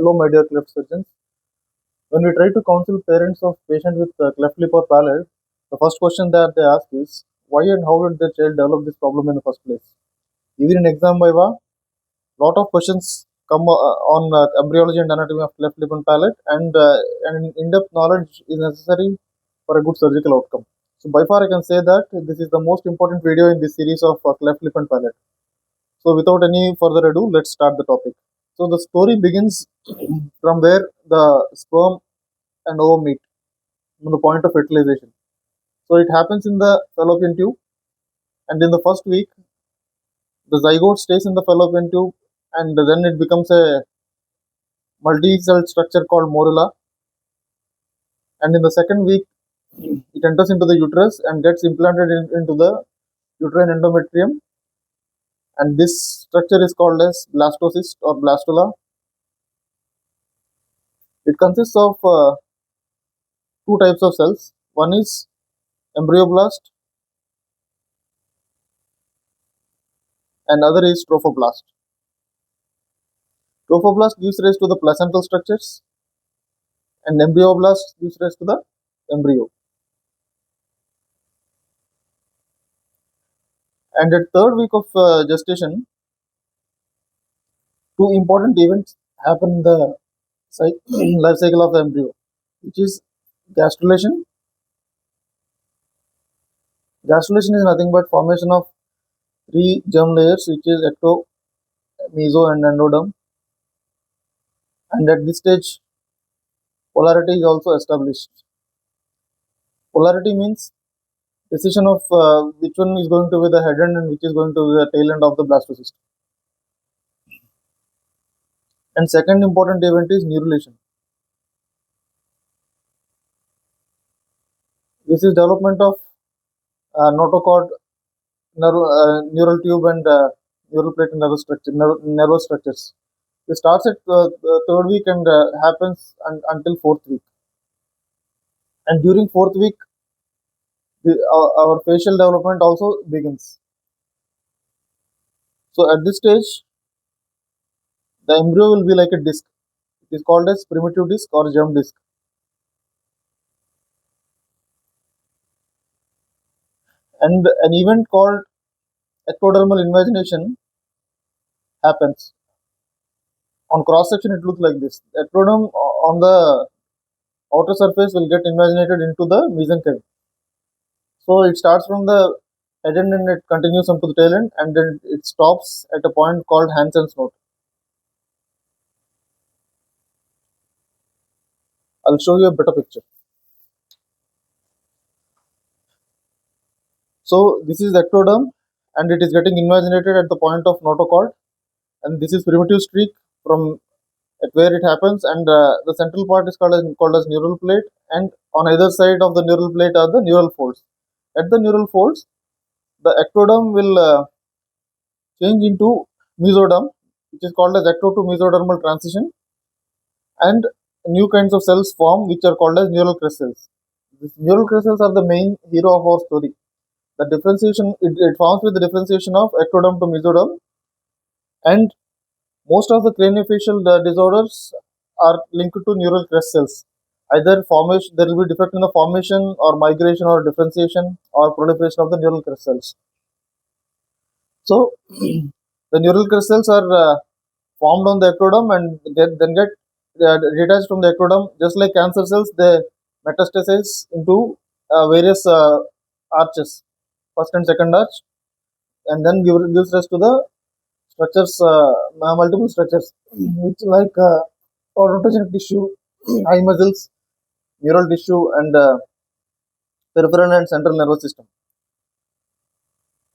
Hello, my dear cleft surgeons. When we try to counsel parents of patients with cleft lip or palate, the first question that they ask is why and how did their child develop this problem in the first place? Even in exam viva, lot of questions come on embryology and anatomy of cleft lip and palate, and in-depth knowledge is necessary for a good surgical outcome. So by far, I can say that this is the most important video in this series of cleft lip and palate. So without any further ado, let's start the topic. So the story begins from where the sperm and ovum meet, from the point of fertilization. So it happens in the fallopian tube, and in the first week, the zygote stays in the fallopian tube, and then it becomes a multi-celled structure called morula. And in the second week, it enters into the uterus and gets implanted into the uterine endometrium, and this structure is called as blastocyst or blastula. It consists of two types of cells. One is embryoblast and other is trophoblast. Trophoblast gives rise to the placental structures and embryoblast gives rise to the embryo. And at third week of gestation, two important events happen in the life cycle of the embryo, which is gastrulation. Gastrulation is nothing but formation of three germ layers, which is ecto, meso, and endoderm. And at this stage, polarity is also established. Polarity means decision of which one is going to be the head end and which is going to be the tail end of the blastocyst. And second important event is neurulation. This is development of notochord, neural tube, and neural plate and nervous structures. It starts at the third week and happens until fourth week. And during fourth week, our facial development also begins. So at this stage, the embryo will be like a disc. It is called as primitive disc or germ disc. And an event called ectodermal invagination happens. On cross section, it looks like this. Ectoderm on the outer surface will get invaginated into the mesenchyme. So it starts from the head end and it continues on to the tail end, and then it stops at a point called Hansen's note. I'll show you a better picture. So this is ectoderm, and it is getting invaginated at the point of notochord, and this is primitive streak from at where it happens, and the central part is called as neural plate, and on either side of the neural plate are the neural folds. At the neural folds, the ectoderm will change into mesoderm, which is called as ecto to mesodermal transition, and new kinds of cells form, which are called as neural crest cells. These neural crest cells are the main hero of our story. The differentiation, it forms with the differentiation of ectoderm to mesoderm, and most of the craniofacial disorders are linked to neural crest cells. Either formation, there will be defect in the formation or migration or differentiation or proliferation of the neural crest cells. So the neural crest cells are formed on the ectoderm and then get detached from the ectoderm. Just like cancer cells, they metastasize into various arches, first and second arch, and then gives rise to the structures, multiple structures, which like odontogenic tissue, eye muscles, neural tissue, and peripheral and central nervous system.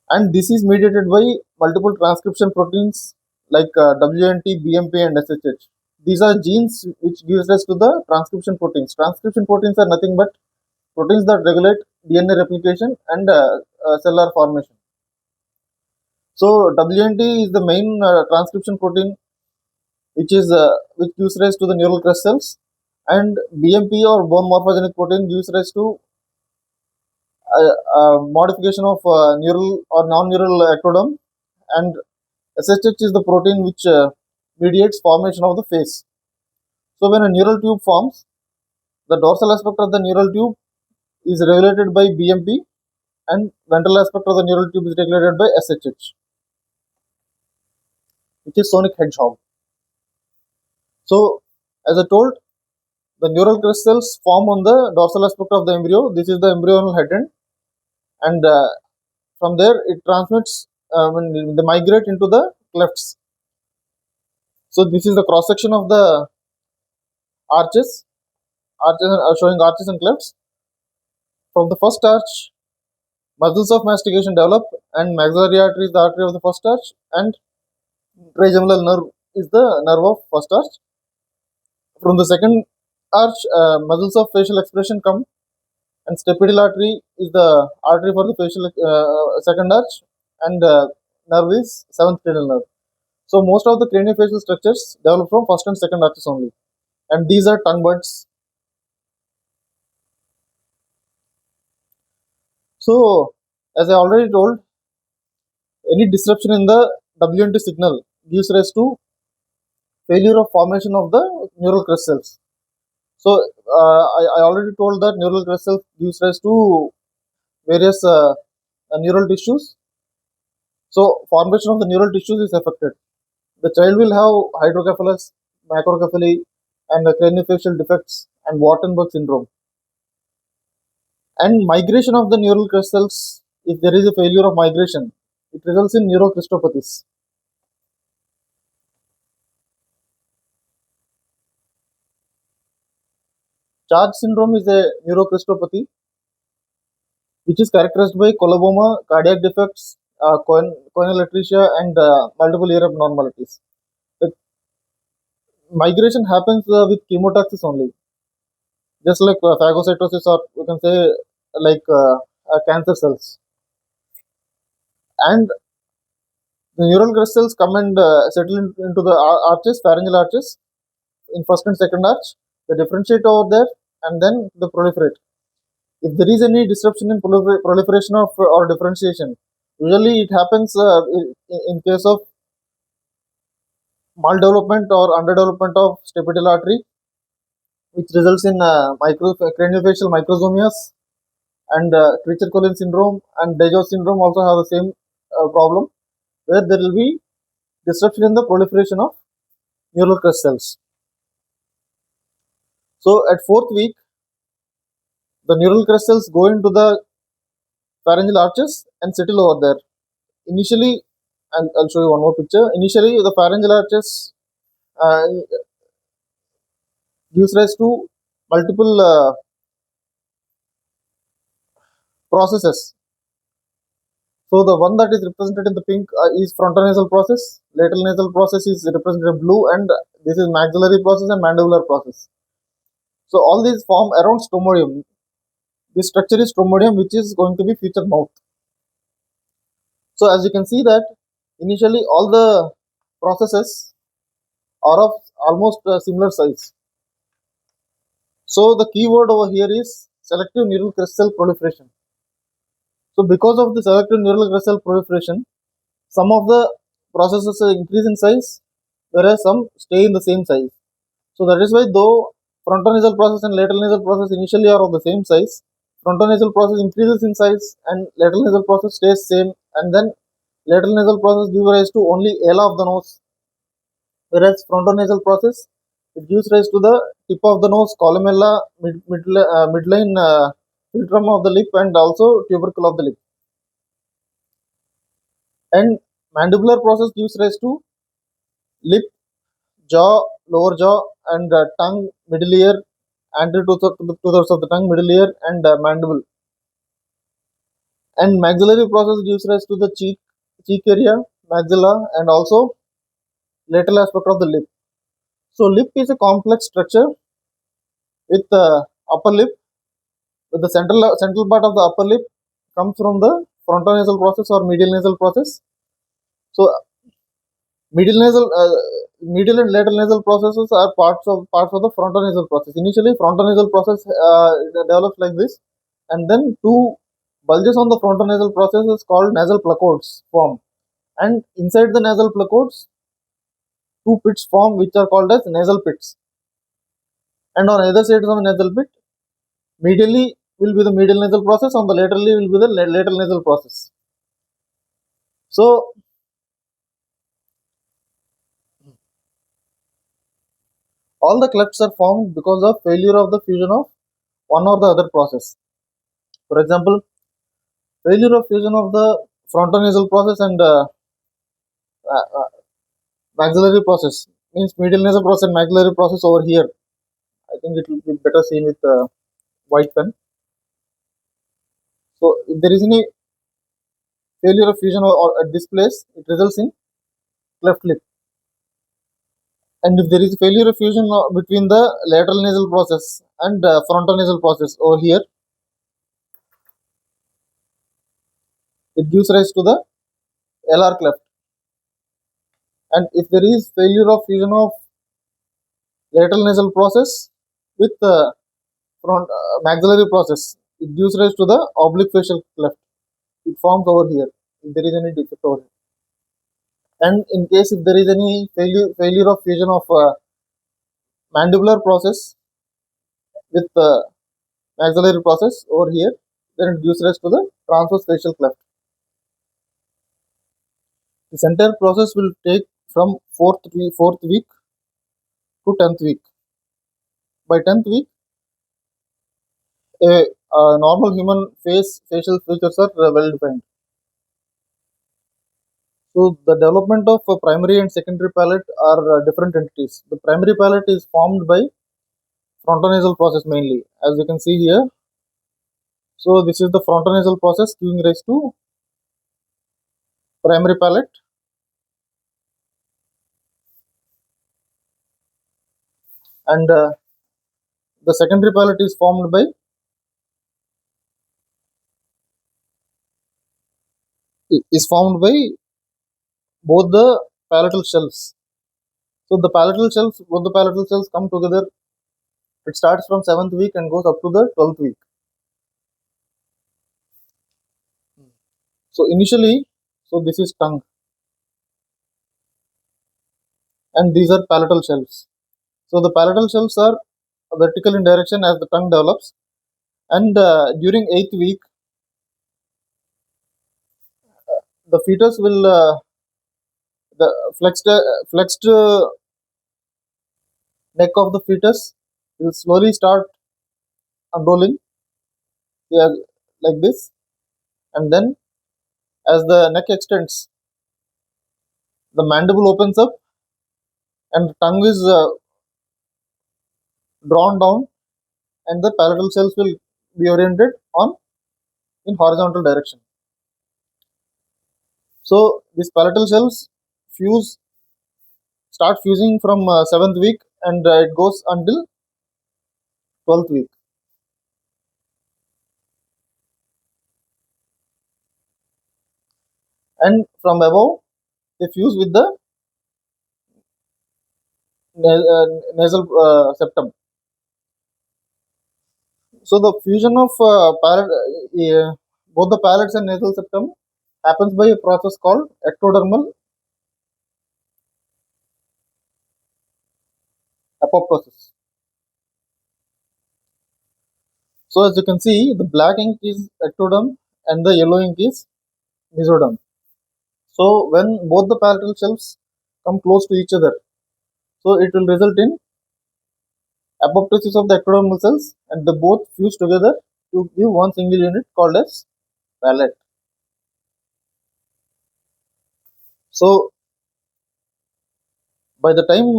And this is mediated by multiple transcription proteins like WNT, BMP, and SHH. These are genes which gives rise to the transcription proteins. Transcription proteins are nothing but proteins that regulate DNA replication and cellular formation. So WNT is the main transcription protein which gives rise to the neural crest cells, and BMP or bone morphogenic protein gives rise to modification of neural or non-neural ectoderm, and SHH is the protein which mediates formation of the face. So when a neural tube forms, the dorsal aspect of the neural tube is regulated by BMP, and ventral aspect of the neural tube is regulated by SHH, which is sonic hedgehog. So as I told, the neural crystals form on the dorsal aspect of the embryo. This is the embryonal head end, and from there it transmits when they migrate into the clefts. So this is the cross section of the arches, showing arches and clefts. From the first arch, muscles of mastication develop, and maxillary artery is the artery of the first arch, and trigeminal nerve is the nerve of first arch. From the second arch, muscles of facial expression come, and stapedial artery is the artery for the facial second arch, and nerve is seventh cranial nerve. So most of the craniofacial structures develop from first and second arches only, and these are tongue buds. So as I already told, any disruption in the WNT signal gives rise to failure of formation of the neural crystals. So I already told that neural crystals gives rise to various neural tissues. So formation of the neural tissues is affected. The child will have hydrocephalus, macrocephaly, and craniofacial defects and Wartenberg syndrome. And migration of the neural crystals, if there is a failure of migration, it results in neurocrystopathies. Charge syndrome is a neurocrystopathy which is characterized by coloboma, cardiac defects, corneal atresia, and multiple ear abnormalities. The migration happens with chemotaxis only, just like phagocytosis, or we can say like cancer cells. And the neural crystals come and settle into the arches, pharyngeal arches, in first and second arch. They differentiate over there, and then they proliferate. If there is any disruption in proliferation of or differentiation, usually it happens in case of maldevelopment or underdevelopment of stapedial artery, which results in craniofacial microsomias, and Treacher-Collins syndrome and Dejo's syndrome also have the same problem, where there will be disruption in the proliferation of neural crystals. So at fourth week, the neural crystals go into the pharyngeal arches and settle over there. Initially, and I'll show you one more picture. Initially, the pharyngeal arches uh, gives rise to multiple processes. So the one that is represented in the pink is frontonasal process, lateral nasal process is represented in blue, and this is maxillary process and mandibular process. So all these form around stomodium. This structure is stomodium, which is going to be future mouth. So as you can see that initially all the processes are of almost similar size. So the key word over here is selective neural crystal proliferation. So because of the selective neural crystal proliferation, some of the processes increase in size, whereas some stay in the same size. So that is why though frontonasal process and lateral nasal process initially are of the same size, frontonasal process increases in size and lateral nasal process stays same, and then lateral nasal process gives rise to only ala of the nose, whereas frontonasal process it gives rise to the tip of the nose, columella, midline philtrum of the lip, and also tubercle of the lip. And mandibular process gives rise to lip, jaw, lower jaw, and tongue, middle ear, anterior two-thirds of the tongue, middle ear, and mandible. And maxillary process gives rise to the cheek area, maxilla, and also lateral aspect of the lip. So lip is a complex structure with upper lip, with the central part of the upper lip comes from the frontonasal process or medial nasal process. So medial and lateral nasal processes are parts of the frontonasal process. Initially, frontonasal process develops like this, and then two bulges on the frontonasal process is called nasal placodes form, and inside the nasal placodes, two pits form which are called as nasal pits. and on either side of the nasal pit, medially will be the medial nasal process, on the laterally will be the lateral nasal process. So all the clefts are formed because of failure of the fusion of one or the other process. For example, failure of fusion of the frontonasal process and uh, maxillary process means medial nasal process and maxillary process over here. I think it will be better seen with white pen. So if there is any failure of fusion or at this place, it results in cleft lip. And if there is failure of fusion between the lateral nasal process and frontonasal process over here, it gives rise to the LR cleft. And if there is failure of fusion of lateral nasal process with front maxillary process, it gives rise to the oblique facial cleft. It forms over here if there is any defect over here. And in case if there is any failure of fusion of mandibular process with maxillary process over here, then it gives rise to the transverse facial cleft. This entire process will take from fourth week to 10th week. By 10th week, a normal human facial features are well defined. So the development of primary and secondary palate are different entities. The primary palate is formed by frontonasal process mainly, as you can see here. So this is the frontonasal process giving rise to primary palate, and the secondary palate is formed by both the palatal shelves. So the both the palatal shelves come together. It starts from 7th week and goes up to the 12th week. So initially, so this is tongue, and these are palatal shelves. So the palatal shelves are vertical in direction as the tongue develops, and during 8th week, the fetus will the flexed neck of the fetus will slowly start unrolling, yeah, like this, and then as the neck extends, the mandible opens up and the tongue is drawn down, and the palatal cells will be oriented on in horizontal direction. So these palatal cells fuse start fusing from 7th week, and it goes until 12th week. And from above, they fuse with the nasal septum. So the fusion of both the palates and nasal septum happens by a process called ectodermal apoptosis. So as you can see, the black ink is ectoderm and the yellow ink is mesoderm. So when both the palatal shelves come close to each other, so it will result in apoptosis of the ectodermal cells, and they both fuse together to give one single unit called as palate. So by the time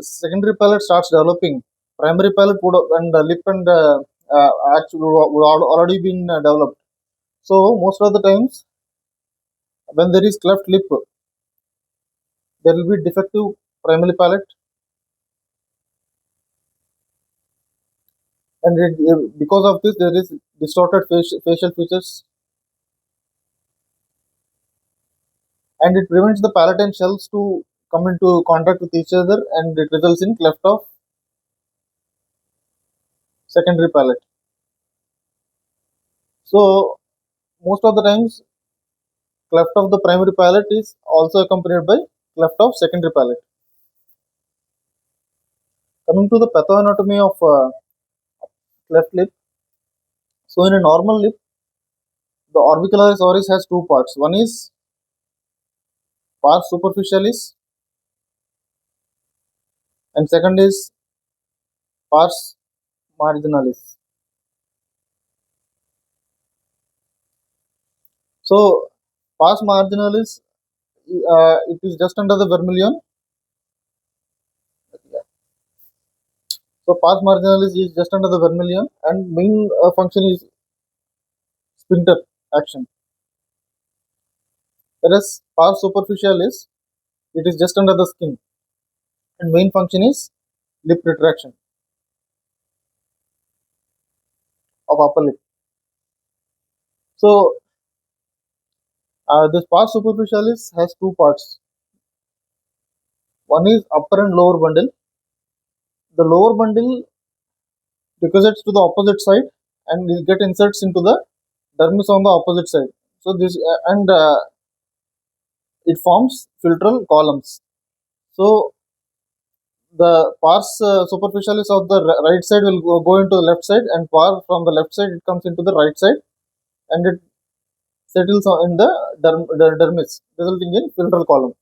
secondary palate starts developing, primary palate would and lip and actually would already been developed. So most of the times when there is cleft lip, there will be defective primary palate, and because of this there is distorted facial features, and it prevents the palatine shells to come into contact with each other, and it results in cleft of secondary palate. So most of the times cleft of the primary palate is also accompanied by cleft of secondary palate. Coming to the pathoanatomy of cleft lip. So in a normal lip, the orbicularis oris has two parts. One is pars superficialis and second is pars marginalis. So pars marginalis, it is just under the vermilion. So pars marginalis is just under the vermilion, and main function is sphincter action. Whereas pars superficialis, it is just under the skin, and main function is lip retraction of upper lip. So this pars superficialis has two parts. One is upper and lower bundle. The lower bundle deposits to the opposite side and will get inserts into the dermis on the opposite side. So this and it forms filtral columns. So the pars superficialis of the right side will go into the left side, and par from the left side it comes into the right side, and it settles in the dermis, resulting in filtral column.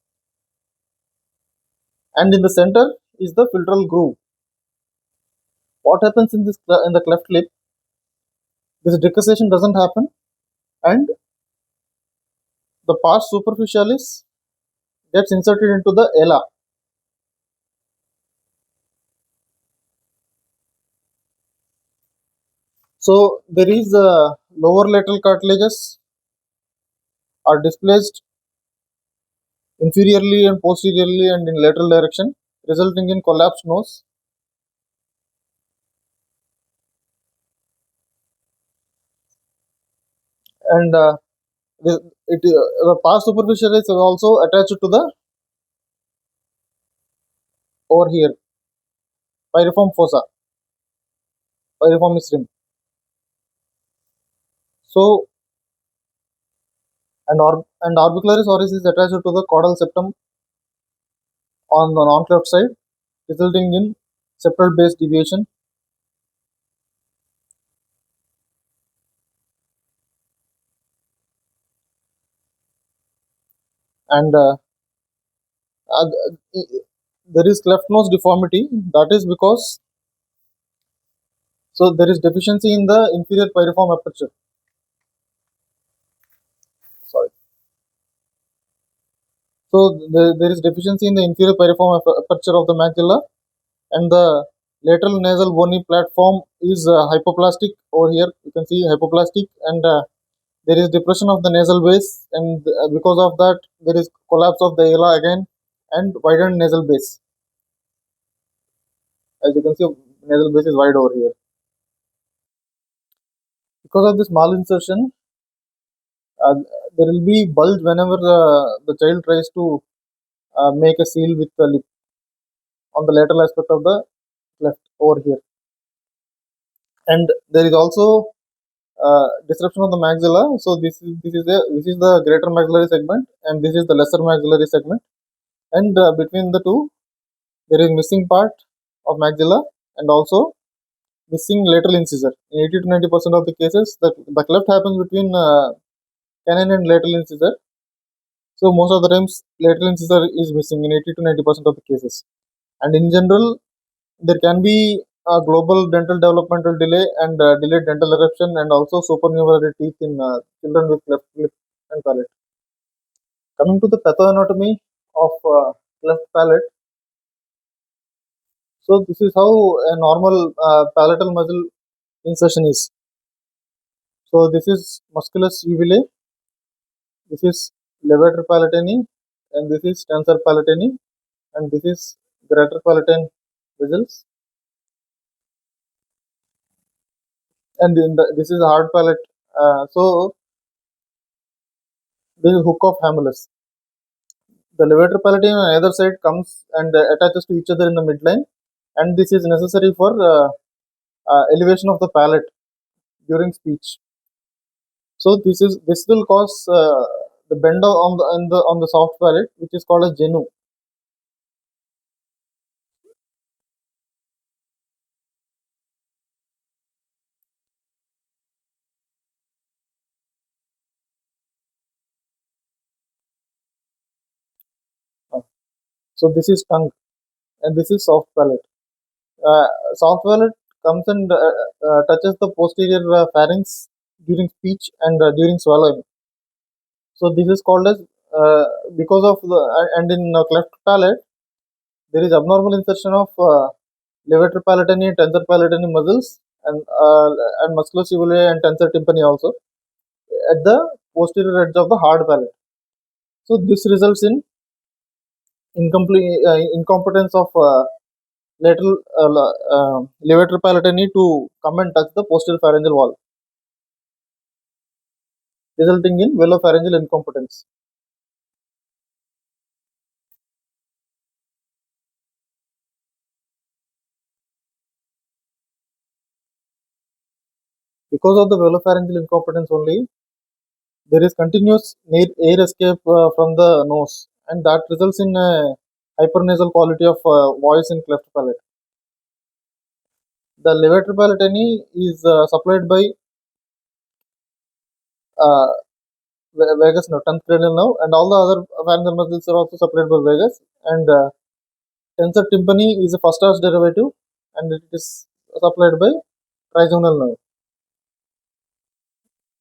And in the center is the filtral groove. What happens in this in the cleft lip? This decussation doesn't happen, and the pars superficialis gets inserted into the ala. So there is lower lateral cartilages are displaced inferiorly and posteriorly and in lateral direction, resulting in collapsed nose. And the pars superficialis is also attached to the over here piriform fossa, piriformis rim. So and orbicularis oris is attached to the caudal septum on the non-cleft side, resulting in septal base deviation. And uh, there is cleft nose deformity. That is because so there is deficiency in the inferior piriform aperture. Sorry. So there is deficiency in the inferior piriform aperture of the maxilla, and the lateral nasal bony platform is hypoplastic. Over here you can see hypoplastic, and there is depression of the nasal base, and because of that there is collapse of the ala again and widened nasal base. As you can see, nasal base is wide over here. Because of this malinsertion, uh, there will be bulge whenever the child tries to make a seal with the lip on the lateral aspect of the cleft over here. And there is also disruption of the maxilla. So this is the greater maxillary segment, and this is the lesser maxillary segment, and between the two there is missing part of maxilla and also missing lateral incisor. In 80 to 90% of the cases, the cleft happens between canine and lateral incisor. So most of the times lateral incisor is missing in 80 to 90% of the cases. And in general, there can be a global dental developmental delay and delayed dental eruption, and also supernumerary teeth in children with cleft lip and palate. Coming to the pathoanatomy of cleft palate. So this is how a normal palatal muscle insertion is. So this is musculus uvulae, this is levator palatini, and this is tensor palatini, and this is greater palatine vessels, and this is hard palate. So this is hook of Hamulus. The levator palatine on either side comes and attaches to each other in the midline, and this is necessary for elevation of the palate during speech. So this will cause the bend on the soft palate, which is called as genu. So this is tongue, and this is soft palate. Soft palate comes and touches the posterior pharynx during speech and during swallowing. So this is called as because of the and in cleft palate there is abnormal insertion of levator palatini, tensor palatini muscles and musculocivile and tensor tympani also at the posterior edge of the hard palate. So this results in incompetence of lateral levator palatini to come and touch the posterior pharyngeal wall, resulting in velopharyngeal incompetence. Because of the velopharyngeal incompetence only, there is continuous air escape from the nose, and that results in a hypernasal quality of voice in cleft palate. The levator palatini is supplied by uh, vagus nerve, 10th cranial nerve, and all the other pharyngeal muscles are also supplied by vagus. And tensor tympani is a first order derivative, and it is supplied by trigeminal nerve.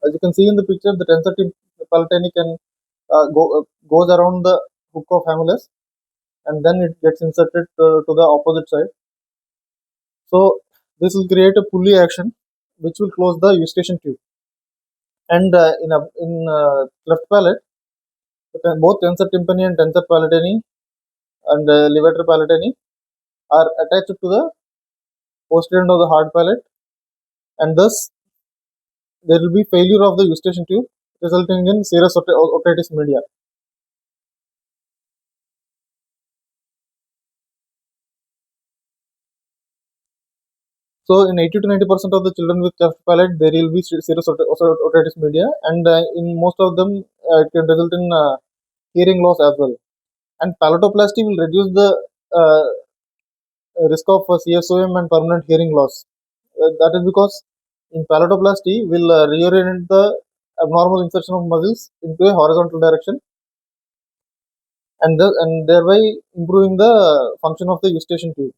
As you can see in the picture, the tensor palatini can goes around the hook of hamulus, and then it gets inserted to the opposite side. So this will create a pulley action, which will close the eustachian tube. And in cleft palate, both tensor tympani and tensor palatini and levator palatini are attached to the posterior end of the hard palate, and thus there will be failure of the eustachian tube, resulting in serous otitis media. So in 80 to 90% of the children with cleft palate, there will be serous otitis media, and in most of them, it can result in hearing loss as well. And palatoplasty will reduce the risk of CSOM and permanent hearing loss. That is because in palatoplasty, will reorient the abnormal insertion of muscles into a horizontal direction, and thereby improving the function of the eustachian tube.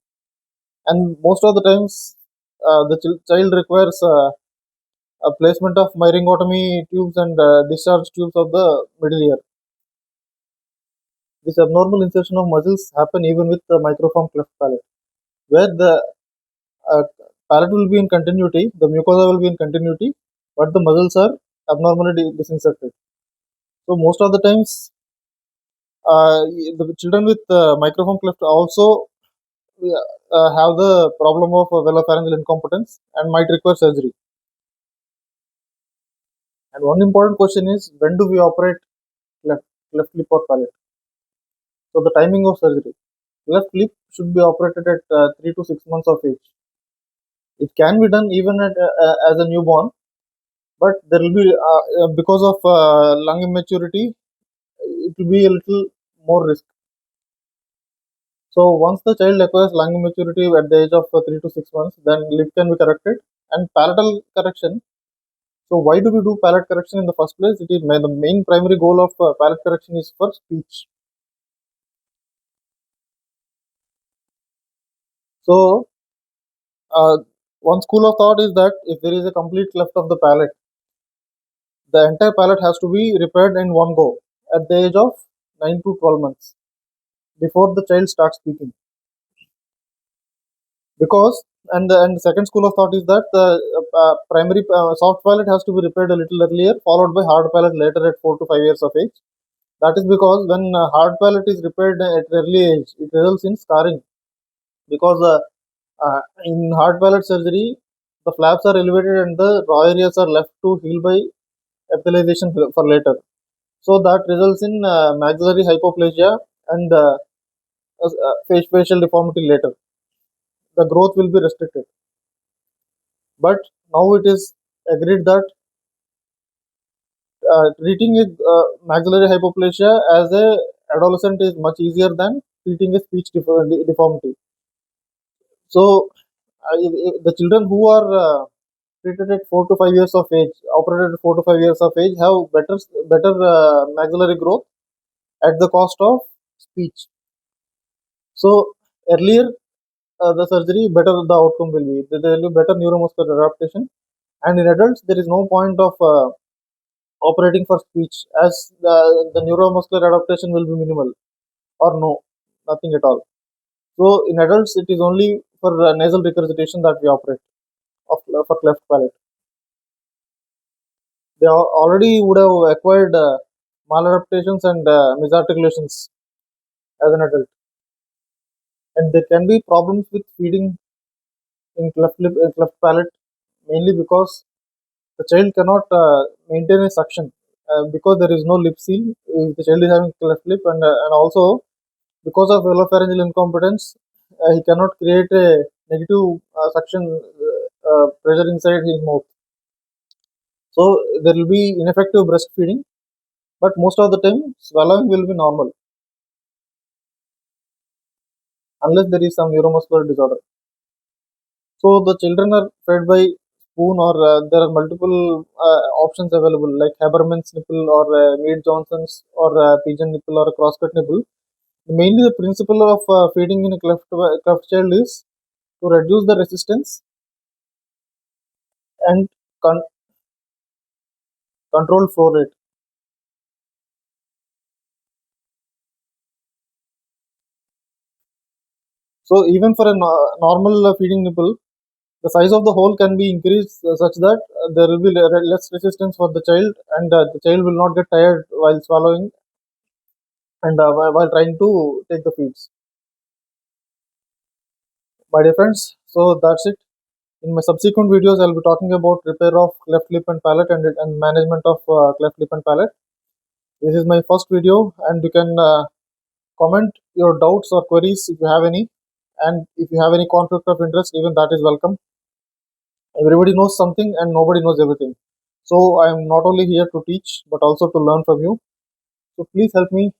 And most of the times, the child requires a placement of myringotomy tubes and discharge tubes of the middle ear. This abnormal insertion of muscles happen even with the microform cleft palate, where the uh, palate will be in continuity, the mucosa will be in continuity, but the muscles are abnormally disinserted. So most of the times, the children with microform cleft also have the problem of velopharyngeal incompetence and might require surgery. And one important question is, when do we operate cleft, cleft lip or palate? So the timing of surgery. Cleft lip should be operated at 3 to 6 months of age. It can be done even as a newborn, but there will be because of lung immaturity, it will be a little more risk. So once the child acquires lung immaturity at the age of 3 to 6 months, then lip can be corrected. And palatal correction. So why do we do palate correction in the first place? It is the main primary goal of palate correction is for speech. So one school of thought is that if there is a complete cleft of the palate, the entire palate has to be repaired in one go at the age of 9 to 12 months before the child starts speaking. Because and the second school of thought is that the primary soft palate has to be repaired a little earlier, followed by hard palate later at 4 to 5 years of age. That is because when hard palate is repaired at early age, it results in scarring. Because in hard palate surgery, the flaps are elevated and the raw areas are left to heal by epithelialization for later. So that results in maxillary hypoplasia and facial deformity later. The growth will be restricted. But now it is agreed that treating a maxillary hypoplasia as a adolescent is much easier than treating a speech deformity. So the children who are treated at 4 to 5 years of age, operated at 4 to 5 years of age, have better maxillary growth at the cost of speech. So earlier the surgery, better the outcome will be. There will be better neuromuscular adaptation, and in adults there is no point of operating for speech, as the neuromuscular adaptation will be minimal or no, nothing at all. So in adults it is only for nasal regurgitation that we operate for cleft palate. They already would have acquired maladaptations and misarticulations as an adult, and there can be problems with feeding in cleft palate, mainly because the child cannot maintain a suction because there is no lip seal. If the child is having cleft lip, and also because of velopharyngeal incompetence, he cannot create a negative suction pressure inside his mouth. So there will be ineffective breastfeeding, but most of the time swallowing will be normal unless there is some neuromuscular disorder. So the children are fed by spoon, or there are multiple options available like Haberman's nipple, or Mead Johnson's, or pigeon nipple, or a crosscut nipple. Mainly the principle of feeding in a cleft child is to reduce the resistance and con- control flow rate. So even for a normal feeding nipple, the size of the hole can be increased such that there will be less resistance for the child, and the child will not get tired while swallowing and while trying to take the feeds. My dear friends, so that's it. In my subsequent videos, I'll be talking about repair of cleft lip and palate, and management of cleft lip and palate. This is my first video, and you can comment your doubts or queries if you have any. And if you have any conflict of interest, even that is welcome. Everybody knows something and nobody knows everything. So I am not only here to teach but also to learn from you. So please help me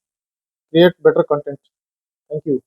create better content. Thank you.